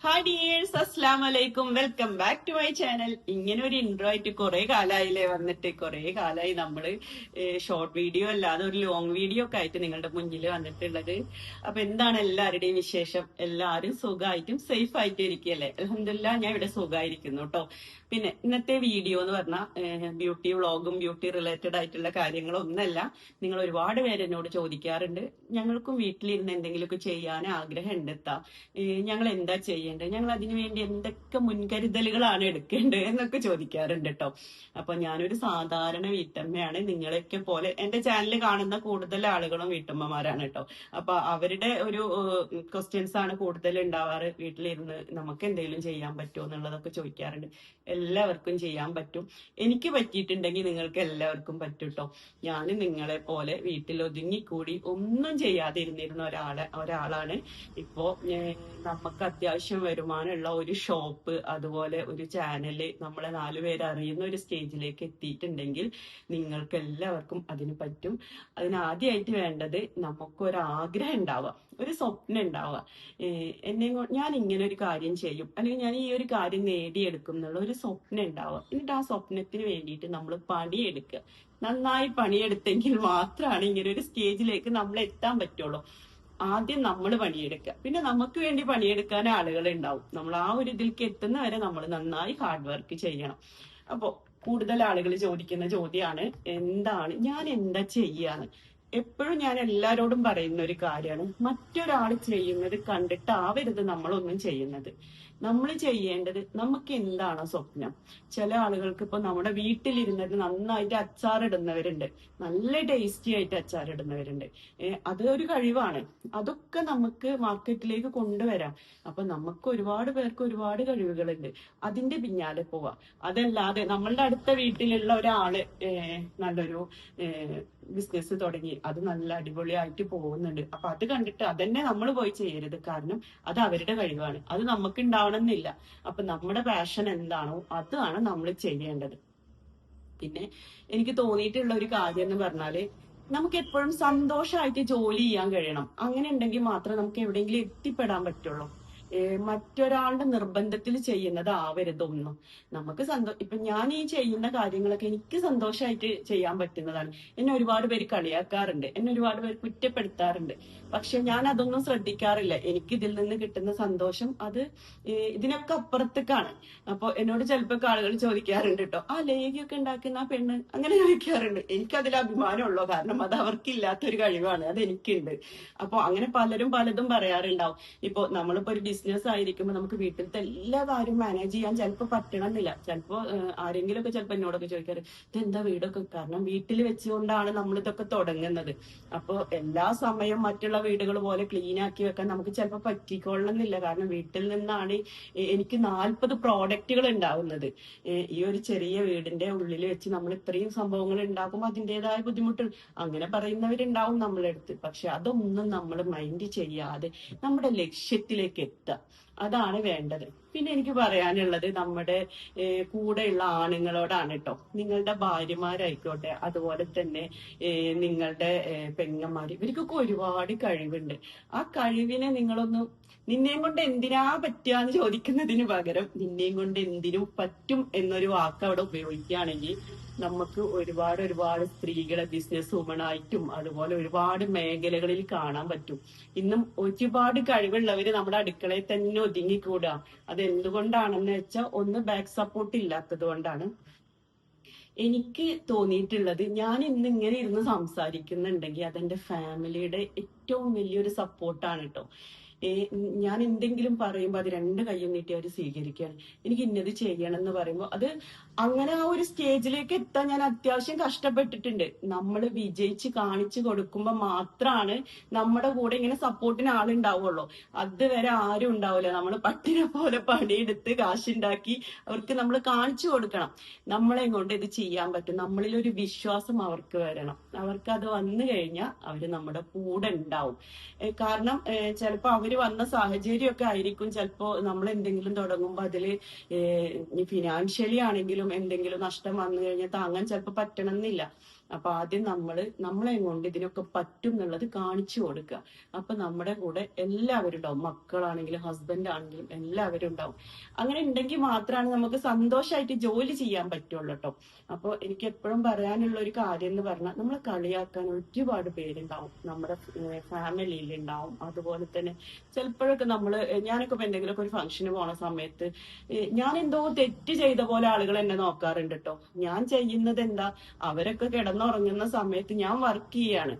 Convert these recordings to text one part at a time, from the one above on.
Hi dears, അസ്സലാം വലൈക്കും. Welcome back to my channel. ഇങ്ങനെ ഒരു ഇൻട്രോ ആയിട്ട് കുറെ കാലമായില്ലേ വന്നിട്ട്. കുറെ കാലമായി നമ്മള് ഷോർട്ട് വീഡിയോ അല്ലാതെ ഒരു ലോങ് വീഡിയോ ഒക്കെ ആയിട്ട് നിങ്ങളുടെ മുന്നിൽ വന്നിട്ടുള്ളത്. അപ്പൊ എന്താണ് എല്ലാവരുടെയും വിശേഷം? എല്ലാവരും സുഖമായിട്ടും സേഫ് ആയിട്ടും ഇരിക്കുകയല്ലേ? അൽഹംദുലില്ലാ, ഞാൻ ഇവിടെ സുഖമായിരിക്കുന്നു കേട്ടോ. പിന്നെ ഇന്നത്തെ വീഡിയോ എന്ന് പറഞ്ഞാൽ ബ്യൂട്ടി വ്ളോഗും ബ്യൂട്ടി റിലേറ്റഡ് ആയിട്ടുള്ള കാര്യങ്ങളൊന്നല്ല. നിങ്ങൾ ഒരുപാട് പേര് എന്നോട് ചോദിക്കാറുണ്ട്, ഞങ്ങൾക്കും വീട്ടിലിരുന്ന് എന്തെങ്കിലുമൊക്കെ ചെയ്യാൻ ആഗ്രഹം ഉണ്ടെത്താ, ഞങ്ങൾ എന്താ ചെയ്യേണ്ടത്, ഞങ്ങൾ അതിനു വേണ്ടി എന്തൊക്കെ മുൻകരുതലുകളാണ് എടുക്കേണ്ടത് എന്നൊക്കെ ചോദിക്കാറുണ്ട് കേട്ടോ. അപ്പൊ ഞാനൊരു സാധാരണ വീട്ടമ്മയാണ്. നിങ്ങളെയൊക്കെ പോലെ എന്റെ ചാനൽ കാണുന്ന കൂടുതൽ ആളുകളും വീട്ടമ്മമാരാണ് കേട്ടോ. അപ്പൊ അവരുടെ ഒരു ക്വസ്റ്റ്യൻസ് ആണ് കൂടുതൽ ഉണ്ടാവാറ്. വീട്ടിലിരുന്ന് നമുക്ക് എന്തെങ്കിലും ചെയ്യാൻ പറ്റുമോ എന്നുള്ളതൊക്കെ ചോദിക്കാറുണ്ട്. എല്ലാവർക്കും ചെയ്യാൻ പറ്റും. എനിക്ക് പറ്റിയിട്ടുണ്ടെങ്കിൽ നിങ്ങൾക്ക് എല്ലാവർക്കും പറ്റും കേട്ടോ. ഞാൻ നിങ്ങളെ പോലെ വീട്ടിൽ ഒതുങ്ങിക്കൂടി ഒന്നും ചെയ്യാതെ ഇരുന്നിരുന്ന ഒരാളാണ്. ഇപ്പോ നമുക്ക് അത്യാവശ്യം വരുമാനമുള്ള ഒരു ഷോപ്പ്, അതുപോലെ ഒരു ചാനല്, നമ്മളെ 4 പേര് അറിയുന്ന ഒരു സ്റ്റേജിലേക്ക് എത്തിയിട്ടുണ്ടെങ്കിൽ നിങ്ങൾക്ക് എല്ലാവർക്കും അതിന് പറ്റും. അതിനാദ്യമായിട്ട് വേണ്ടത് നമുക്കൊരാഗ്രഹം ഉണ്ടാവുക, ഒരു സ്വപ്നം ഉണ്ടാവുക. ഞാൻ ഇങ്ങനെ ഒരു കാര്യം ചെയ്യും, അല്ലെങ്കിൽ ഞാൻ ഈ ഒരു കാര്യം നേടിയെടുക്കും എന്നുള്ള ഒരു സ്വപ്നം ഉണ്ടാവുക. എന്നിട്ട് ആ സ്വപ്നത്തിന് വേണ്ടിയിട്ട് നമ്മൾ പണിയെടുക്കുക. നന്നായി പണിയെടുത്തെങ്കിൽ മാത്രമാണ് ഇങ്ങനെ ഒരു സ്റ്റേജിലേക്ക് നമ്മൾ എത്താൻ പറ്റുള്ളൂ. ആദ്യം നമ്മൾ പണിയെടുക്കുക, പിന്നെ നമുക്ക് വേണ്ടി പണിയെടുക്കാൻ ആളുകൾ ഉണ്ടാവും. നമ്മൾ ആ ഒരു ഇതിലേക്ക് എത്തുന്ന വരെ നമ്മൾ നന്നായി ഹാർഡ് വർക്ക് ചെയ്യണം. അപ്പോ കൂടുതൽ ആളുകൾ ചോദിക്കുന്ന ചോദ്യമാണ്, ഞാൻ എന്താ ചെയ്യാന്ന്. എപ്പോഴും ഞാൻ എല്ലാരോടും പറയുന്ന ഒരു കാര്യമാണ്, മറ്റൊരാൾ ചെയ്യുന്നത് കണ്ടിട്ടാവരുത് നമ്മളൊന്നും ചെയ്യുന്നത്. നമ്മൾ ചെയ്യേണ്ടത് നമുക്ക് എന്താണോ സ്വപ്നം. ചില ആളുകൾക്ക് ഇപ്പൊ നമ്മുടെ വീട്ടിലിരുന്നത് നന്നായിട്ട് അച്ചാറിടുന്നവരുണ്ട്, നല്ല ടേസ്റ്റി ആയിട്ട് അച്ചാറിടുന്നവരുണ്ട്. അതൊരു കഴിവാണ്. അതൊക്കെ നമുക്ക് മാർക്കറ്റിലേക്ക് കൊണ്ടുവരാം. അപ്പൊ നമുക്ക് ഒരുപാട് പേർക്ക് ഒരുപാട് കഴിവുകളുണ്ട്, അതിന്റെ പിന്നാലെ പോവാ. അതല്ലാതെ നമ്മളുടെ അടുത്ത വീട്ടിലുള്ള ഒരാള് നല്ലൊരു ബിസിനസ് തുടങ്ങി, അത് നല്ല അടിപൊളിയായിട്ട് പോകുന്നുണ്ട്, അപ്പൊ അത് കണ്ടിട്ട് അതന്നെ നമ്മൾ പോയി ചെയ്യരുത്. കാരണം അത് അവരുടെ കഴിവാണ്, അത് നമുക്ക് ഉണ്ടാവണമെന്നില്ല. അപ്പൊ നമ്മുടെ പാഷൻ എന്താണോ അതാണ് നമ്മൾ ചെയ്യേണ്ടത്. പിന്നെ എനിക്ക് തോന്നിയിട്ടുള്ള ഒരു കാര്യം എന്ന് പറഞ്ഞാല്, നമുക്ക് എപ്പോഴും സന്തോഷമായിട്ട് ജോലി ചെയ്യാൻ കഴിയണം. അങ്ങനെ ഉണ്ടെങ്കിൽ മാത്രമേ നമുക്ക് എവിടെയെങ്കിലും എത്തിപ്പെടാൻ പറ്റുള്ളൂ. മറ്റൊരാളുടെ നിർബന്ധത്തിൽ ചെയ്യുന്നതാവരുതൊന്നും. നമുക്ക് ഇപ്പൊ ഞാൻ ഈ ചെയ്യുന്ന കാര്യങ്ങളൊക്കെ എനിക്ക് സന്തോഷമായിട്ട് ചെയ്യാൻ പറ്റുന്നതാണ്. എന്നെ ഒരുപാട് പേര് കളിയാക്കാറുണ്ട്, എന്നെ ഒരുപാട് പേര് കുറ്റപ്പെടുത്താറുണ്ട്. പക്ഷെ ഞാൻ അതൊന്നും ശ്രദ്ധിക്കാറില്ല. എനിക്ക് ഇതിൽ നിന്ന് കിട്ടുന്ന സന്തോഷം അത് ഇതിനൊക്കെ അപ്പുറത്തേക്കാണ്. അപ്പൊ എന്നോട് ചിലപ്പോ ആളുകൾ ചോദിക്കാറുണ്ട് കേട്ടോ, ആ ലേഖയൊക്കെ ഉണ്ടാക്കുന്ന ആ പെണ്ണ്, അങ്ങനെ ചോദിക്കാറുണ്ട്. എനിക്കതിൽ അഭിമാനമുള്ളൂ, കാരണം അത് അവർക്കില്ലാത്തൊരു കഴിവാണ്, അത് എനിക്കുണ്ട്. അപ്പൊ അങ്ങനെ പലരും പലതും പറയാറുണ്ടാവും. ഇപ്പൊ നമ്മളിപ്പോ ഒരു ബിസിനസ് ആയിരിക്കുമ്പോൾ നമുക്ക് വീട്ടിലത്തെ എല്ലാ കാര്യവും മാനേജ് ചെയ്യാൻ ചിലപ്പോൾ പറ്റണമെന്നില്ല. ചിലപ്പോ ആരെങ്കിലും ഒക്കെ ചിലപ്പോൾ എന്നോടൊക്കെ ചോദിക്കാറ്, ഇതെന്താ വീടൊക്കെ, കാരണം വീട്ടിൽ വെച്ചുകൊണ്ടാണ് നമ്മൾ ഇതൊക്കെ തുടങ്ങുന്നത്. അപ്പൊ എല്ലാ സമയം മറ്റുള്ള വീടുകൾ പോലെ ക്ലീൻ ആക്കി വെക്കാൻ നമുക്ക് ചിലപ്പോൾ പറ്റിക്കൊള്ളണമെന്നില്ല. കാരണം വീട്ടിൽ നിന്നാണ് എനിക്ക് 40 പ്രോഡക്റ്റുകൾ ഉണ്ടാവുന്നത്. ഈ ഒരു ചെറിയ വീടിന്റെ ഉള്ളിൽ വെച്ച് നമ്മൾ ഇത്രയും സംഭവങ്ങൾ ഉണ്ടാക്കുമ്പോൾ അതിൻ്റെതായ ബുദ്ധിമുട്ട് അങ്ങനെ പറയുന്നവരുണ്ടാവും നമ്മളെടുത്ത്. പക്ഷെ അതൊന്നും നമ്മൾ മൈൻഡ് ചെയ്യാതെ നമ്മുടെ ലക്ഷ്യത്തിലേക്ക് എത്തുക, അതാണ് വേണ്ടത്. പിന്നെ എനിക്ക് പറയാനുള്ളത് നമ്മുടെ കൂടെയുള്ള ആണുങ്ങളോടാണ് കേട്ടോ. നിങ്ങളുടെ ഭാര്യമാരായിക്കോട്ടെ, അതുപോലെ തന്നെ നിങ്ങളുടെ പെങ്ങന്മാര്, ഇവർക്കൊക്കെ ഒരുപാട് കഴിവുണ്ട്. ആ കഴിവിനെ നിങ്ങളൊന്ന്, നിന്നെയും കൊണ്ട് എന്തിനാ പറ്റുകയെന്ന് ചോദിക്കുന്നതിന് പകരം നിന്നെയും കൊണ്ട് എന്തിനും പറ്റും എന്നൊരു വാക്ക് അവിടെ ഉപയോഗിക്കുകയാണെങ്കിൽ നമുക്ക് ഒരുപാട് സ്ത്രീകളെ ബിസിനസ് വുമണായിട്ടും അതുപോലെ ഒരുപാട് മേഖലകളിൽ കാണാൻ പറ്റും. ഇന്നും ഒരുപാട് കഴിവുള്ളവര് നമ്മുടെ അടുക്കളയിൽ തന്നെ ഒതുങ്ങിക്കൂടാ. അത് എന്തുകൊണ്ടാണെന്ന് വെച്ചാൽ, ഒന്ന് ബാക്ക് സപ്പോർട്ട് ഇല്ലാത്തത് കൊണ്ടാണ്. എനിക്ക് തോന്നിയിട്ടുള്ളത്, ഞാൻ ഇന്ന് ഇങ്ങനെ ഇരുന്ന് സംസാരിക്കുന്നുണ്ടെങ്കിൽ അതെന്റെ ഫാമിലിയുടെ ഏറ്റവും വലിയൊരു സപ്പോർട്ടാണ് കേട്ടോ. ഞാൻ എന്തെങ്കിലും പറയുമ്പോൾ അത് 2 കൈയും നീട്ടി അവർ സ്വീകരിക്കുകയാണ്. എനിക്ക് ഇന്നത് ചെയ്യണം എന്ന് പറയുമ്പോൾ അത് അങ്ങനെ ആ ഒരു സ്റ്റേജിലേക്ക് എത്താൻ ഞാൻ അത്യാവശ്യം കഷ്ടപ്പെട്ടിട്ടുണ്ട്. നമ്മൾ വിജയിച്ച് കാണിച്ചു കൊടുക്കുമ്പോൾ മാത്രമാണ് നമ്മുടെ കൂടെ ഇങ്ങനെ സപ്പോർട്ടിന് ആളുണ്ടാവുള്ളൂ. അതുവരെ ആരും ഉണ്ടാവില്ല. നമ്മൾ പട്ടിനെ പോലെ പണിയെടുത്ത് കാശുണ്ടാക്കി അവർക്ക് നമ്മൾ കാണിച്ചു കൊടുക്കണം നമ്മളെ കൊണ്ട് ഇത് ചെയ്യാൻ പറ്റും. നമ്മളിൽ ഒരു വിശ്വാസം അവർക്ക് വരണം. അവർക്ക് അത് വന്നു കഴിഞ്ഞാൽ അവര് നമ്മുടെ കൂടെ ഉണ്ടാവും. കാരണം ചിലപ്പോ അവര് വന്ന സാഹചര്യമൊക്കെ ആയിരിക്കും. ചിലപ്പോ നമ്മൾ എന്തെങ്കിലും തുടങ്ങുമ്പോൾ അതില് ഫിനാൻഷ്യലി ആണെങ്കിലും എന്തെങ്കിലും നഷ്ടം വന്നു കഴിഞ്ഞാൽ താങ്ങാൻ ചിലപ്പോൾ പറ്റണം എന്നില്ല. അപ്പൊ ആദ്യം നമ്മളെ കൊണ്ട് ഇതിനൊക്കെ പറ്റും എന്നുള്ളത് കാണിച്ചു കൊടുക്കുക. അപ്പൊ നമ്മുടെ കൂടെ എല്ലാവരും ഉണ്ടാവും, മക്കളാണെങ്കിലും ഹസ്ബൻഡ് ആണെങ്കിലും എല്ലാവരും ഉണ്ടാവും. അങ്ങനെ ഉണ്ടെങ്കിൽ മാത്രമാണ് നമുക്ക് സന്തോഷമായിട്ട് ജോലി ചെയ്യാൻ പറ്റുള്ളൂ കേട്ടോ. അപ്പൊ എനിക്ക് എപ്പോഴും പറയാനുള്ള ഒരു കാര്യം എന്ന് പറഞ്ഞാൽ, നമ്മളെ കളിയാക്കാൻ ഒരുപാട് പേരുണ്ടാവും, നമ്മുടെ ഫാമിലിയിൽ ഉണ്ടാവും. അതുപോലെ തന്നെ ചിലപ്പോഴൊക്കെ ഞാനൊക്കെ ഇപ്പൊ എന്തെങ്കിലുമൊക്കെ ഒരു ഫംഗ്ഷന് പോണ സമയത്ത് ഞാൻ എന്തോ തെറ്റ് ചെയ്ത പോലെ ആളുകൾ എന്നെ നോക്കാറുണ്ട് കേട്ടോ. ഞാൻ ചെയ്യുന്നത് എന്താ, അവരൊക്കെ കിടന്നുറങ്ങുന്ന സമയത്ത് ഞാൻ വർക്ക് ചെയ്യാണ്.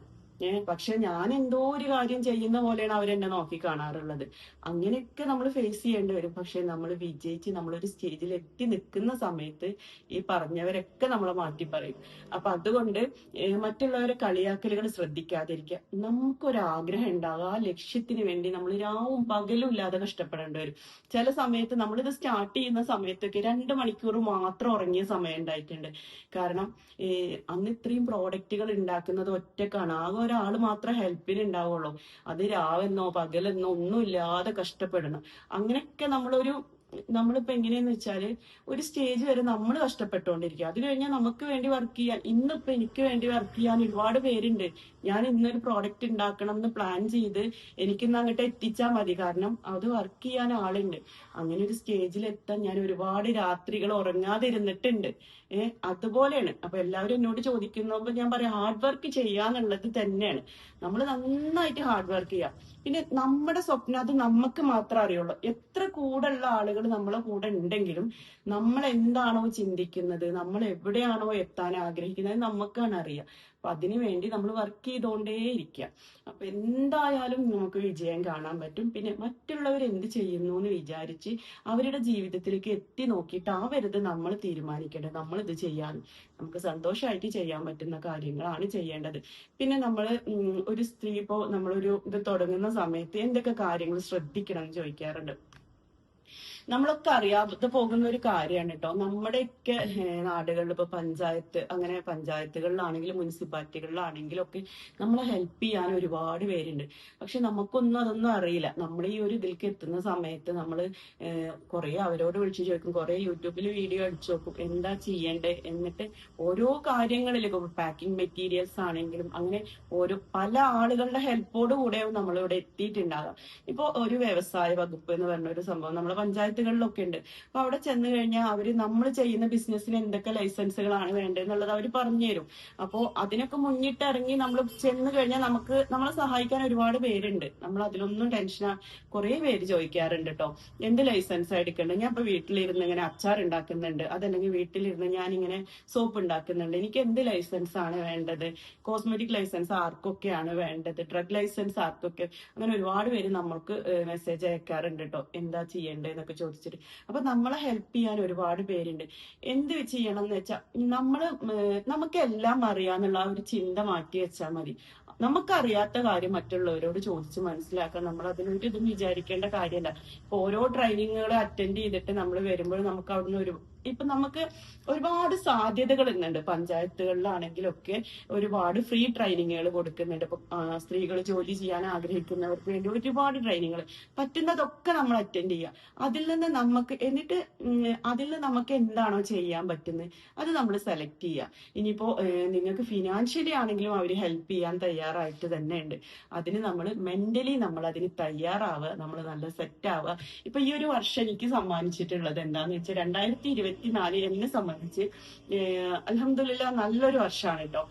പക്ഷെ ഞാൻ എന്തോ ഒരു കാര്യം ചെയ്യുന്ന പോലെയാണ് അവരെന്നെ നോക്കി കാണാറുള്ളത്. അങ്ങനെയൊക്കെ നമ്മൾ ഫേസ് ചെയ്യേണ്ടി വരും. പക്ഷെ നമ്മൾ വിജയിച്ച് നമ്മളൊരു സ്റ്റേജിൽ എത്തി നിൽക്കുന്ന സമയത്ത് ഈ പറഞ്ഞവരൊക്കെ നമ്മളെ മാറ്റി പറയും. അപ്പൊ അതുകൊണ്ട് മറ്റുള്ളവരെ കളിയാക്കലുകൾ ശ്രദ്ധിക്കാതിരിക്കുക. നമുക്കൊരാഗ്രഹം ഉണ്ടാകുക, ആ ലക്ഷ്യത്തിന് വേണ്ടി നമ്മൾ രാവും പകലും ഇല്ലാതെ കഷ്ടപ്പെടേണ്ടി വരും. ചില സമയത്ത് നമ്മളിത് സ്റ്റാർട്ട് ചെയ്യുന്ന സമയത്തൊക്കെ 2 മണിക്കൂർ മാത്രം ഉറങ്ങിയ സമയം ഉണ്ടായിട്ടുണ്ട്. കാരണം അന്ന് ഇത്രയും പ്രോഡക്റ്റുകൾ ഉണ്ടാക്കുന്നത് ഒറ്റക്കാണ്, ആകെ ഒരാൾ മാത്രം ഹെൽപ്പിന് ഉണ്ടാവുള്ളൂ. അത് രാവെന്നോ പകലെന്നോ ഒന്നും ഇല്ലാതെ കഷ്ടപ്പെടണം. അങ്ങനെയൊക്കെ നമ്മളിപ്പോ എങ്ങനെയാന്ന് വെച്ചാല് ഒരു സ്റ്റേജ് വരെ നമ്മൾ കഷ്ടപ്പെട്ടുകൊണ്ടിരിക്കുക. അത് കഴിഞ്ഞാൽ നമുക്ക് വേണ്ടി വർക്ക് ചെയ്യാൻ, ഇന്നിപ്പോ എനിക്ക് വേണ്ടി വർക്ക് ചെയ്യാൻ ഒരുപാട് പേരുണ്ട്. ഞാൻ ഇന്നൊരു പ്രോഡക്റ്റ് ഉണ്ടാക്കണം എന്ന് പ്ലാൻ ചെയ്ത് എനിക്കിന്ന് അങ്ങോട്ട് എത്തിച്ചാൽ മതി, കാരണം അത് വർക്ക് ചെയ്യാൻ ആളുണ്ട്. അങ്ങനെ ഒരു സ്റ്റേജിൽ എത്താൻ ഞാൻ ഒരുപാട് രാത്രികൾ ഉറങ്ങാതിരുന്നിട്ടുണ്ട്. അതുപോലെയാണ്. അപ്പൊ എല്ലാവരും എന്നോട് ചോദിക്കുന്നപ്പോ ഞാൻ പറയാം, ഹാർഡ് വർക്ക് ചെയ്യാന്നുള്ളത് തന്നെയാണ്. നമ്മൾ നന്നായിട്ട് ഹാർഡ് വർക്ക് ചെയ്യാം. പിന്നെ നമ്മുടെ സ്വപ്നം അത് നമുക്ക് മാത്രമേ അറിയുള്ളൂ. എത്ര കൂടെയുള്ള ആളുകൾ നമ്മളെ കൂടെ ഉണ്ടെങ്കിലും നമ്മൾ എന്താണോ ചിന്തിക്കുന്നത്, നമ്മൾ എവിടെയാണോ എത്താൻ ആഗ്രഹിക്കുന്നത്, നമുക്കാണ് അറിയാം. അപ്പൊ അതിനു വേണ്ടി നമ്മൾ വർക്ക് ചെയ്തുകൊണ്ടേയിരിക്കുക. അപ്പൊ എന്തായാലും നമുക്ക് വിജയം കാണാൻ പറ്റും. പിന്നെ മറ്റുള്ളവർ എന്ത് ചെയ്യുന്നു എന്ന് വിചാരിച്ച് അവരുടെ ജീവിതത്തിലേക്ക് എത്തി നോക്കിയിട്ട് ആവരുത് നമ്മൾ തീരുമാനിക്കേണ്ടത്. നമ്മൾ ഇത് ചെയ്യാൻ, നമുക്ക് സന്തോഷമായിട്ട് ചെയ്യാൻ പറ്റുന്ന കാര്യങ്ങളാണ് ചെയ്യേണ്ടത്. പിന്നെ ഒരു സ്ത്രീ ഇപ്പോ നമ്മളൊരു ഇത് തുടങ്ങുന്ന സമയത്ത് എന്തൊക്കെ കാര്യങ്ങൾ ശ്രദ്ധിക്കണം എന്ന് ചോദിക്കാറുണ്ട്. നമ്മളൊക്കെ അറിയാതെ പോകുന്ന ഒരു കാര്യമാണ് കേട്ടോ. നമ്മുടെയൊക്കെ നാടുകളിൽ ഇപ്പൊ അങ്ങനെ പഞ്ചായത്തുകളിലാണെങ്കിലും മുനിസിപ്പാലിറ്റികളിലാണെങ്കിലും ഒക്കെ നമ്മളെ ഹെൽപ്പ് ചെയ്യാൻ ഒരുപാട് പേരുണ്ട്. പക്ഷെ നമുക്കൊന്നും അതൊന്നും അറിയില്ല. നമ്മൾ ഈ ഒരു ഇതിലേക്ക് എത്തുന്ന സമയത്ത് നമ്മൾ കുറെ അവരോട് വിളിച്ചു ചോദിക്കും, കുറെ യൂട്യൂബിൽ വീഡിയോ അടിച്ചു നോക്കും എന്താ ചെയ്യേണ്ടത്. എന്നിട്ട് ഓരോ കാര്യങ്ങളിലും പാക്കിംഗ് മെറ്റീരിയൽസ് ആണെങ്കിലും അങ്ങനെ പല ആളുകളുടെ ഹെൽപ്പോട് കൂടെയാവും നമ്മളിവിടെ എത്തിയിട്ടുണ്ടാകാം. ഇപ്പൊ ഒരു വ്യവസായ വകുപ്പ് എന്ന് പറഞ്ഞ ഒരു സംഭവം നമ്മളെ പഞ്ചായത്തുകളിലൊക്കെ ഉണ്ട്. അപ്പൊ അവിടെ ചെന്ന് കഴിഞ്ഞാൽ അവര് നമ്മൾ ചെയ്യുന്ന ബിസിനസ്സിന് എന്തൊക്കെ ലൈസൻസുകളാണ് വേണ്ടതെന്നുള്ളത് അവർ പറഞ്ഞു തരും. അപ്പോ അതിനൊക്കെ മുന്നിട്ടിറങ്ങി നമ്മൾ ചെന്ന് കഴിഞ്ഞാൽ നമ്മളെ സഹായിക്കാൻ ഒരുപാട് പേരുണ്ട്. നമ്മൾ അതിലൊന്നും കുറെ പേര് ചോദിക്കാറുണ്ട് കേട്ടോ, എന്ത് ലൈസൻസ് എടുക്കണ്ടേ, ഞാൻ ഇപ്പൊ വീട്ടിലിരുന്ന് ഇങ്ങനെ അച്ചാർ ഉണ്ടാക്കുന്നുണ്ട്, അതല്ലെങ്കിൽ വീട്ടിലിരുന്ന് ഞാൻ ഇങ്ങനെ സോപ്പ് ഉണ്ടാക്കുന്നുണ്ട്, എനിക്ക് എന്ത് ലൈസൻസ് ആണ് വേണ്ടത്, കോസ്മെറ്റിക് ലൈസൻസ് ആർക്കൊക്കെയാണ് വേണ്ടത്, ഡ്രഗ് ലൈസൻസ് ആർക്കൊക്കെ, അങ്ങനെ ഒരുപാട് പേര് നമ്മൾക്ക് മെസ്സേജ് അയക്കാറുണ്ട് കേട്ടോ, എന്താ ചെയ്യേണ്ടതെന്നൊക്കെ ചോദിച്ചിട്ട്. അപ്പൊ നമ്മളെ ഹെൽപ്പ് ചെയ്യാൻ ഒരുപാട് പേരുണ്ട്. എന്ത് ചെയ്യണം എന്ന് വെച്ചാൽ നമുക്ക് എല്ലാം അറിയാന്നുള്ള ആ ഒരു ചിന്ത മാറ്റി വെച്ചാൽ മതി. നമുക്കറിയാത്ത കാര്യം മറ്റുള്ളവരോട് ചോദിച്ച് മനസ്സിലാക്കാൻ നമ്മൾ അതിനൊരു ഇതും വിചാരിക്കേണ്ട കാര്യമല്ല. ഇപ്പൊ ഓരോ ട്രെയിനിങ്ങുകൾ അറ്റൻഡ് ചെയ്തിട്ട് നമ്മൾ വരുമ്പോൾ നമുക്ക് അവിടുന്ന് ഇപ്പൊ നമുക്ക് ഒരുപാട് സാധ്യതകൾ ഇന്നുണ്ട്. പഞ്ചായത്തുകളിലാണെങ്കിലൊക്കെ ഒരുപാട് ഫ്രീ ട്രെയിനിങ്ങുകൾ കൊടുക്കുന്നുണ്ട്. ഇപ്പൊ സ്ത്രീകൾ ജോലി ചെയ്യാൻ ആഗ്രഹിക്കുന്നവർക്ക് വേണ്ടി ഒരുപാട് ട്രെയിനിങ്ങുകൾ പറ്റുന്നതൊക്കെ നമ്മൾ അറ്റൻഡ് ചെയ്യുക. അതിൽ നിന്ന് നമുക്ക് എന്താണോ ചെയ്യാൻ പറ്റുന്നത് അത് നമ്മൾ സെലക്ട് ചെയ്യുക. ഇനിയിപ്പോ നിങ്ങൾക്ക് ഫിനാൻഷ്യലി ആണെങ്കിലും അവർ ഹെൽപ്പ് ചെയ്യാൻ തയ്യാറായിട്ട് തന്നെ ഉണ്ട്. അതിന് നമ്മൾ മെന്റലി അതിന് തയ്യാറാവുക, നമ്മൾ നല്ല സെറ്റ് ആവുക. ഇപ്പൊ ഈ ഒരു വർഷം എനിക്ക് സമ്മാനിച്ചിട്ടുള്ളത് എന്താന്ന് വെച്ചാൽ 2024 എന്നെ സംബന്ധിച്ച് അൽഹംദുലില്ലാ നല്ലൊരു വർഷമാണ് കേട്ടോ.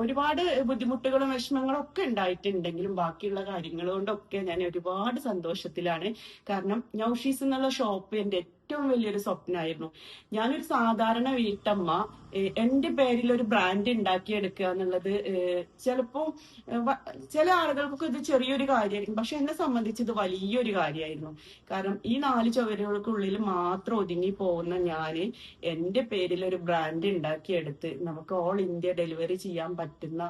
ഒരുപാട് ബുദ്ധിമുട്ടുകളും വിഷമങ്ങളും ഒക്കെ ഉണ്ടായിട്ടുണ്ടെങ്കിലും ബാക്കിയുള്ള കാര്യങ്ങൾ കൊണ്ടൊക്കെ ഞാൻ ഒരുപാട് സന്തോഷത്തിലാണ്. കാരണം നൗഷീസ് എന്നുള്ള ഷോപ്പ് എന്റെ ഏറ്റവും വലിയൊരു സ്വപ്നമായിരുന്നു. ഞാനൊരു സാധാരണ വീട്ടമ്മ എന്റെ പേരിൽ ഒരു ബ്രാൻഡ് ഉണ്ടാക്കിയെടുക്കുക എന്നുള്ളത് ചിലപ്പോ ചില ആളുകൾക്കൊക്കെ ഇത് ചെറിയൊരു കാര്യമായിരിക്കും, പക്ഷെ എന്നെ സംബന്ധിച്ച് ഇത് വലിയൊരു കാര്യമായിരുന്നു. കാരണം ഈ 4 ചുവരുകൾക്കുള്ളിൽ മാത്രം ഒതുങ്ങി പോകുന്ന ഞാന് എന്റെ പേരിൽ ഒരു ബ്രാൻഡ് ഉണ്ടാക്കിയെടുത്ത് നമുക്ക് ഓൾ ഇന്ത്യ ഡെലിവറി ചെയ്യാൻ പറ്റുന്ന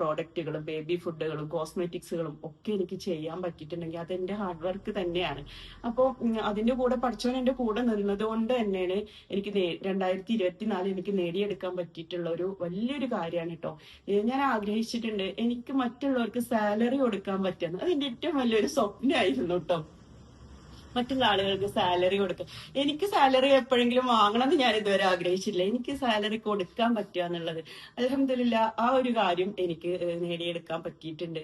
പ്രോഡക്റ്റുകളും ബേബി ഫുഡുകളും കോസ്മെറ്റിക്സുകളും ഒക്കെ എനിക്ക് ചെയ്യാൻ പറ്റിയിട്ടുണ്ടെങ്കിൽ അതെന്റെ ഹാർഡ് വർക്ക് തന്നെയാണ്. അപ്പോ അതിന്റെ കൂടെ പഠിച്ചവൻ എന്റെ കൂടെ നിന്നത് കൊണ്ട് തന്നെയാണ് എനിക്ക് 2024 എനിക്ക് നേടിയെടുക്കാൻ പറ്റിയിട്ടുള്ള ഒരു വലിയൊരു കാര്യമാണ് കേട്ടോ. ഞാൻ ആഗ്രഹിച്ചിട്ടുണ്ട് എനിക്ക് മറ്റുള്ളവർക്ക് സാലറി കൊടുക്കാൻ പറ്റുന്നത്. അതെന്റെ ഏറ്റവും വലിയൊരു സ്വപ്നമായിരുന്നു കേട്ടോ. മറ്റുള്ള ആളുകൾക്ക് സാലറി കൊടുക്കുക. എനിക്ക് സാലറി എപ്പോഴെങ്കിലും വാങ്ങണമെന്ന് ഞാൻ ഇതുവരെ ആഗ്രഹിച്ചില്ല. എനിക്ക് സാലറി കൊടുക്കാൻ പറ്റുക എന്നുള്ളത് അൽഹംദുലില്ലാ ആ ഒരു കാര്യം എനിക്ക് നേടിയെടുക്കാൻ പറ്റിയിട്ടുണ്ട്.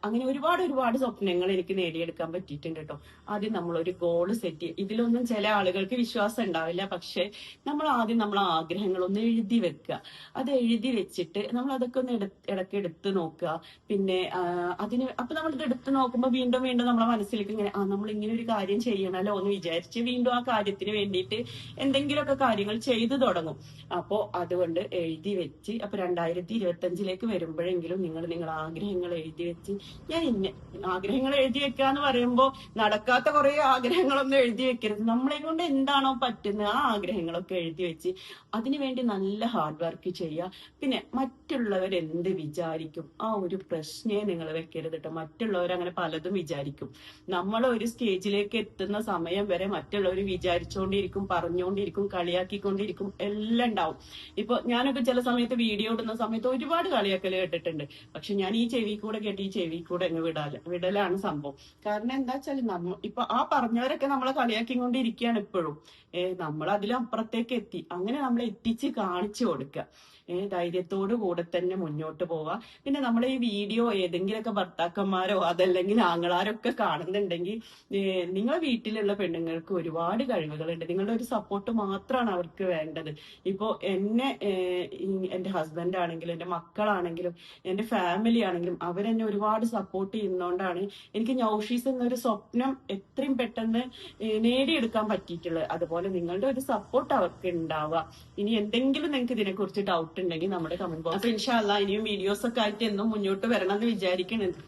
അങ്ങനെ ഒരുപാട് ഒരുപാട് സ്വപ്നങ്ങൾ എനിക്ക് നേടിയെടുക്കാൻ പറ്റിയിട്ടുണ്ട് കേട്ടോ. ആദ്യം നമ്മളൊരു ഗോള് സെറ്റ് ചെയ്യുക. ഇതിലൊന്നും ചില ആളുകൾക്ക് വിശ്വാസം ഉണ്ടാവില്ല. പക്ഷെ നമ്മൾ ആദ്യം നമ്മളെ ആഗ്രഹങ്ങളൊന്ന് എഴുതി വെക്കുക. അത് എഴുതി വെച്ചിട്ട് നമ്മൾ അതൊക്കെ ഒന്ന് ഇടയ്ക്ക് എടുത്ത് നോക്കുക. പിന്നെ അപ്പൊ നമ്മളിത് എടുത്ത് നോക്കുമ്പോൾ വീണ്ടും വീണ്ടും നമ്മളെ മനസ്സിലേക്ക് ഇങ്ങനെ നമ്മൾ ഇങ്ങനെ ഒരു കാര്യം ചെയ്യണല്ലോ എന്ന് വിചാരിച്ച് വീണ്ടും ആ കാര്യത്തിന് വേണ്ടിയിട്ട് എന്തെങ്കിലുമൊക്കെ കാര്യങ്ങൾ ചെയ്തു തുടങ്ങും. അപ്പോ അതുകൊണ്ട് എഴുതി വെച്ച് അപ്പൊ 2025 വരുമ്പോഴെങ്കിലും നിങ്ങൾ നിങ്ങളുടെ ആഗ്രഹങ്ങൾ എഴുതി വെച്ച് ഞാൻ ആഗ്രഹങ്ങൾ എഴുതി വെക്കുക എന്ന് പറയുമ്പോൾ നടക്കാത്ത കുറെ ആഗ്രഹങ്ങളൊന്നും എഴുതി വെക്കരുത്. നമ്മളെ കൊണ്ട് എന്താണോ പറ്റുന്നത് ആ ആഗ്രഹങ്ങളൊക്കെ എഴുതി വെച്ച് അതിനുവേണ്ടി നല്ല ഹാർഡ് വർക്ക് ചെയ്യുക. പിന്നെ മറ്റുള്ളവർ എന്ത് വിചാരിക്കും ആ ഒരു പ്രശ്നേ നിങ്ങൾ വെക്കരുത് കേട്ടോ. മറ്റുള്ളവർ അങ്ങനെ പലതും വിചാരിക്കും. നമ്മൾ ഒരു സ്റ്റേജിലേക്ക് എത്തുന്ന സമയം വരെ മറ്റുള്ളവർ വിചാരിച്ചുകൊണ്ടിരിക്കും, പറഞ്ഞുകൊണ്ടിരിക്കും, കളിയാക്കിക്കൊണ്ടിരിക്കും, എല്ലാം ഉണ്ടാവും. ഇപ്പൊ ഞാനൊക്കെ ചില സമയത്ത് വീഡിയോ ഇടുന്ന സമയത്ത് ഒരുപാട് കളിയാക്കൽ കേട്ടിട്ടുണ്ട്. പക്ഷെ ഞാൻ ഈ ചെവി കൂടെ കേട്ട് ഈ ചെവി കൂടെ അങ്ങ് വിടലാണ് സംഭവം. കാരണം എന്താ വെച്ചാൽ ഇപ്പൊ ആ പറഞ്ഞവരൊക്കെ നമ്മളെ കളിയാക്കിക്കൊണ്ടിരിക്കുകയാണ് ഇപ്പോഴും. നമ്മൾ അതിലപ്പുറത്തേക്ക് എത്തി. അങ്ങനെ നമ്മളെ എത്തിച്ച് കാണിച്ചു കൊടുക്കുക. ധൈര്യത്തോടു കൂടെ തന്നെ മുന്നോട്ട് പോവുക. പിന്നെ നമ്മളെ ഈ വീഡിയോ ഏതെങ്കിലുമൊക്കെ ഭർത്താക്കന്മാരോ അതല്ലെങ്കിൽ ആങ്ങളാരൊക്കെ കാണുന്നുണ്ടെങ്കിൽ നിങ്ങളെ വീട്ടിലുള്ള പെണ്ണുങ്ങൾക്ക് ഒരുപാട് കഴിവുകളുണ്ട്. നിങ്ങളുടെ ഒരു സപ്പോർട്ട് മാത്രമാണ് അവർക്ക് വേണ്ടത്. ഇപ്പോ എന്റെ ഹസ്ബൻഡ് ആണെങ്കിലും എന്റെ മക്കളാണെങ്കിലും എന്റെ ഫാമിലി ആണെങ്കിലും അവരെന്നെ ഒരുപാട് സപ്പോർട്ട് ചെയ്യുന്നോണ്ടാണ് എനിക്ക് നൗഷീസ് എന്നൊരു സ്വപ്നം എത്രയും പെട്ടെന്ന് നേടിയെടുക്കാൻ പറ്റിയിട്ടുള്ളത്. അതുപോലെ നിങ്ങളുടെ ഒരു സപ്പോർട്ട് അവർക്ക് ഉണ്ടാവുക. ഇനി എന്തെങ്കിലും നിങ്ങൾക്ക് ഇതിനെക്കുറിച്ച് ഡൗട്ട് ഉണ്ടെങ്കിൽ നമ്മുടെ കമന്റ് ബോക്സ്. അപ്പൊ ഇൻഷാ അല്ലാഹ് ഇനിയും വീഡിയോസ് ഒക്കെ ആയിട്ട് എന്നും മുന്നോട്ട് വരണം എന്ന് വിചാരിക്കുന്നുണ്ട്.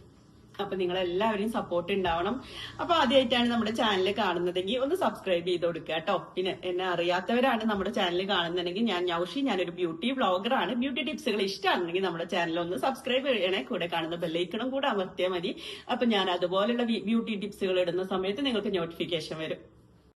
അപ്പൊ നിങ്ങൾ എല്ലാവരെയും സപ്പോർട്ട് ഉണ്ടാവണം. അപ്പൊ ആദ്യമായിട്ടാണ് നമ്മുടെ ചാനൽ കാണുന്നതെങ്കിൽ ഒന്ന് സബ്സ്ക്രൈബ് ചെയ്ത് കൊടുക്കുക കേട്ടോ. പിന്നെ എന്നെ അറിയാത്തവരാണ് നമ്മുടെ ചാനൽ കാണുന്നതെങ്കിൽ ഞാൻ നൗഷി, ഞാനൊരു ബ്യൂട്ടി വ്ളോഗറാണ്. ബ്യൂട്ടി ടിപ്സുകൾ ഇഷ്ടമാണെങ്കിൽ നമ്മുടെ ചാനൽ ഒന്ന് സബ്സ്ക്രൈബ് ചെയ്യണേ. കൂടെ കാണുന്ന ബെല്ലൈക്കണും കൂടെ അമർത്തിയാൽ മതി. അപ്പൊ ഞാൻ അതുപോലുള്ള ബ്യൂട്ടി ടിപ്സുകൾ ഇടുന്ന സമയത്ത് നിങ്ങൾക്ക് നോട്ടിഫിക്കേഷൻ വരും.